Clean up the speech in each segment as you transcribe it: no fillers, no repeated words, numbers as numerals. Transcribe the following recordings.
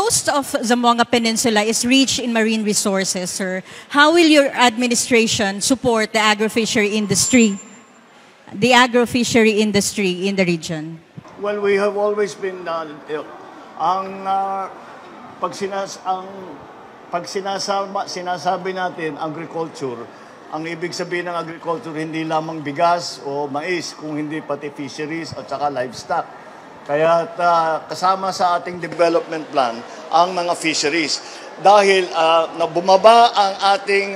most of Zamboanga Peninsula is rich in marine resources, sir. How will your administration support the agrofishery industry in the region? Well, we have always been pag sinasabi natin agriculture, ang ibig sabihin ng agriculture hindi lamang bigas o mais, kung hindi pati fisheries at saka livestock. Kaya kasama sa ating development plan ang mga fisheries. Dahil na bumaba ang ating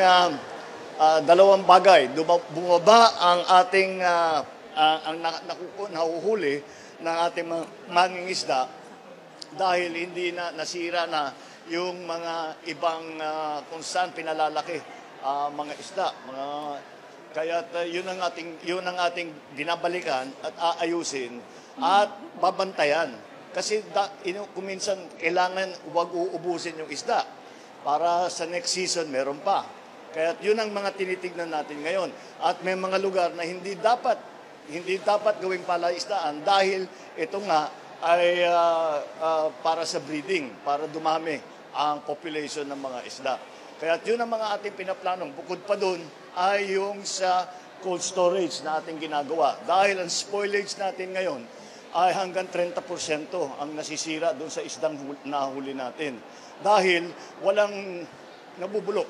dalawang bagay, bumaba ang ating nahuhuli ng ating mangingisda dahil hindi na nasira na yung mga ibang kung saan pinalalaki mga isda, kaya yun ang ating binabalikan at aayusin at babantayan. Kasi kuminsan kailangan huwag uubusin yung isda para sa next season meron pa. Kaya yun ang mga tinitignan natin ngayon. At may mga lugar na hindi dapat gawing palaisdaan dahil ito nga ay para sa breeding, para dumami ang population ng mga isda. Kaya yun ang mga ating pinaplanong. Bukod pa doon ay yung sa cold storage na ating ginagawa. Dahil ang spoilage natin ngayon ay hanggang 30% ang nasisira doon sa isdang nahuli natin. Dahil walang nabubulok,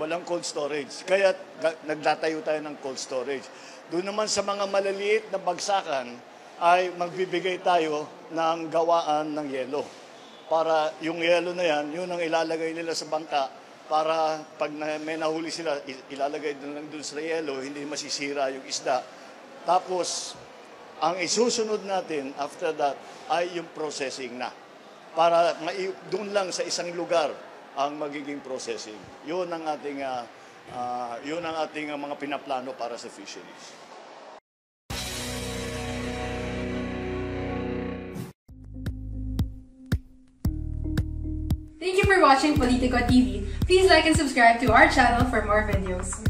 walang cold storage. Kaya naglatayo tayo ng cold storage. Doon naman sa mga maliliit na bagsakan ay magbibigay tayo ng gawaan ng yelo. Para yung yelo na yan, yun ang ilalagay nila sa bangka para pag may nahuli sila, ilalagay doon sa yelo, hindi masisira yung isda. Tapos, ang isusunod natin after that ay yung processing na. Para doon lang sa isang lugar ang magiging processing. Yun ang ating mga pinaplano para sa fisheries. Thank you for watching Politico TV. Please like and subscribe to our channel for more videos.